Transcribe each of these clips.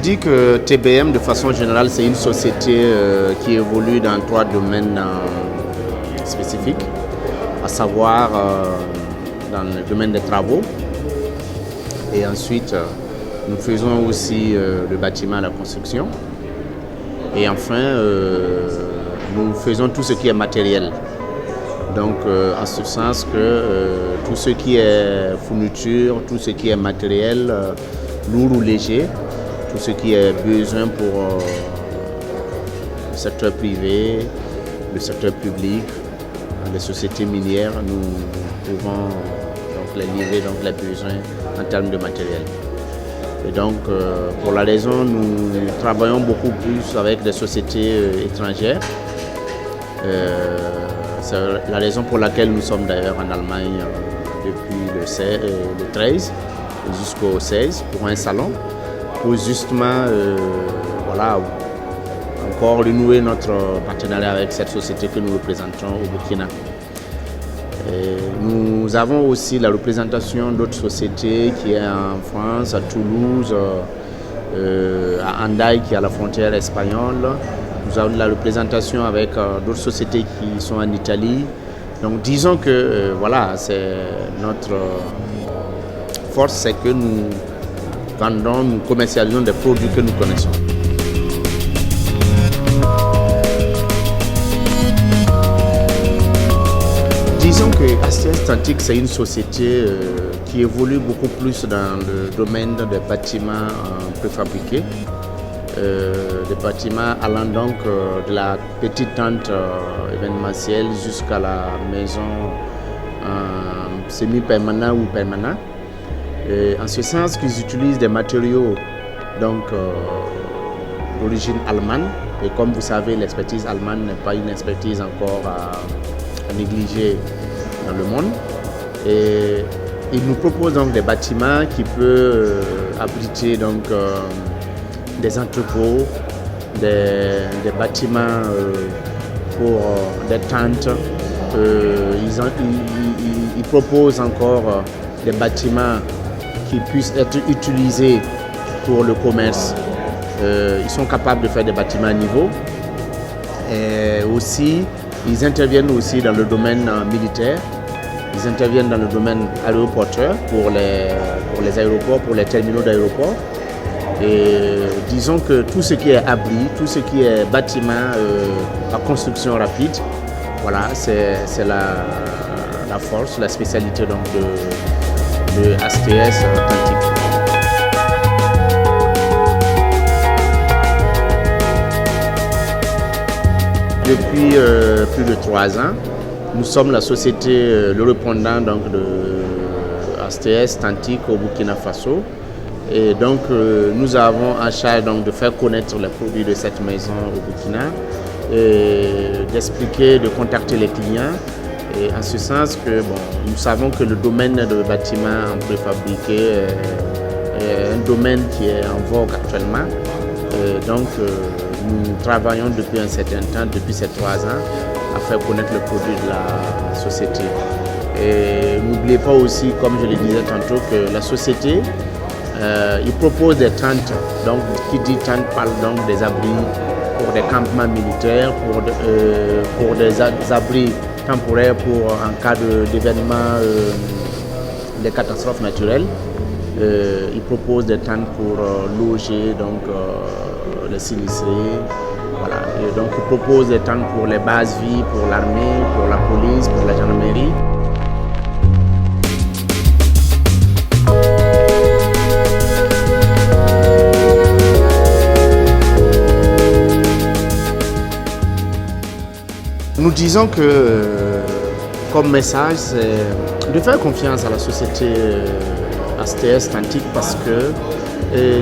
dis que TBM, de façon générale, c'est une société qui évolue dans 3 domaines spécifiques, à savoir dans le domaine des travaux. Et ensuite, nous faisons aussi le bâtiment, la construction. Et enfin, nous faisons tout ce qui est matériel. Donc, en ce sens que tout ce qui est fourniture, tout ce qui est matériel, lourd ou léger, tout ce qui est besoin pour le secteur privé, le secteur public, les sociétés minières, nous pouvons donc, les livrer donc, les besoins en termes de matériel. Et donc, pour la raison, nous travaillons beaucoup plus avec des sociétés étrangères. C'est la raison pour laquelle nous sommes d'ailleurs en Allemagne depuis le 13 jusqu'au 16 pour un salon, pour justement voilà, encore renouer notre partenariat avec cette société que nous représentons au Burkina. Et nous avons aussi la représentation d'autres sociétés qui est en France, à Toulouse, à Hendaye qui est à la frontière espagnole. Nous avons la représentation avec d'autres sociétés qui sont en Italie. Donc disons que voilà, c'est notre force, c'est que nous vendons, nous commercialisons des produits que nous connaissons. Disons que ASTS Tantique, c'est une société qui évolue beaucoup plus dans le domaine des bâtiments préfabriqués. Des bâtiments allant donc de la petite tente événementielle jusqu'à la maison semi-permanent ou permanent. En ce sens qu'ils utilisent des matériaux donc d'origine allemande. Et comme vous savez, l'expertise allemande n'est pas une expertise encore à négliger dans le monde. Et ils nous proposent donc des bâtiments qui peuvent abriter donc des entrepôts, des bâtiments pour des tentes. Ils proposent encore des bâtiments qui puissent être utilisés pour le commerce. Ils sont capables de faire des bâtiments à niveau. Et aussi, ils interviennent aussi dans le domaine militaire. Ils interviennent dans le domaine aéroportuaire pour les aéroports, pour les terminaux d'aéroports. Et disons que tout ce qui est abri, tout ce qui est bâtiment à construction rapide, voilà, c'est la force, la spécialité donc, de ASTS Tantique. Depuis plus de 3 ans, nous sommes la société, le répondant donc, de ASTS Tantique au Burkina Faso. Et donc, nous avons en charge donc, de faire connaître les produits de cette maison au Burkina, d'expliquer, de contacter les clients. Et en ce sens que bon, nous savons que le domaine de bâtiments préfabriqués est un domaine qui est en vogue actuellement. Et donc, nous travaillons depuis un certain temps, depuis ces 3 ans, à faire connaître le produit de la société. Et n'oubliez pas aussi, comme je le disais tantôt, que la société il propose des tentes, donc qui dit tente parle donc des abris pour des campements militaires, pour des abris temporaires en cas d'événements, des catastrophes naturelles. Il propose des tentes pour loger donc, les sinistrés. Voilà. Et donc il propose des tentes pour les bases vie, pour l'armée, pour la police, pour la gendarmerie. Nous disons que, comme message, c'est de faire confiance à la société ASTS Tantique parce que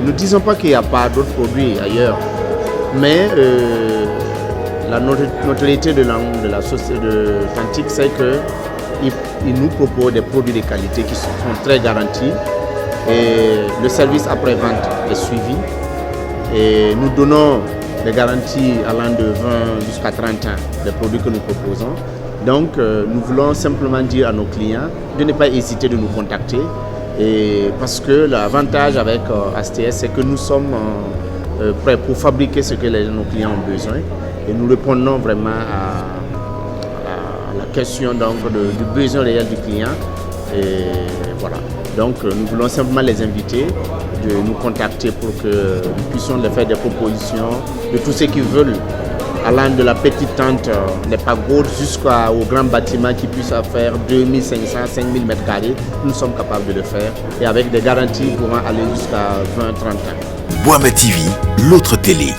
nous ne disons pas qu'il n'y a pas d'autres produits ailleurs, mais la notoriété de la société de Tantique, c'est qu'ils nous proposent des produits de qualité qui sont très garantis et le service après-vente est suivi et nous donnons des garanties allant de 20 jusqu'à 30 ans des produits que nous proposons. Donc, nous voulons simplement dire à nos clients de ne pas hésiter de nous contacter. Et parce que l'avantage avec ASTS, c'est que nous sommes prêts pour fabriquer ce que nos clients ont besoin. Et nous répondons vraiment à la question donc, du besoin réel du client. Et voilà. Donc nous voulons simplement les inviter de nous contacter pour que nous puissions leur faire des propositions de tout ce qu'ils veulent, allant de la petite tente, les pagodes, jusqu'au grand bâtiment qui puisse faire 2500, 5000 m². Nous sommes capables de le faire et avec des garanties pouvant aller jusqu'à 20-30 ans. Boama TV, l'autre télé.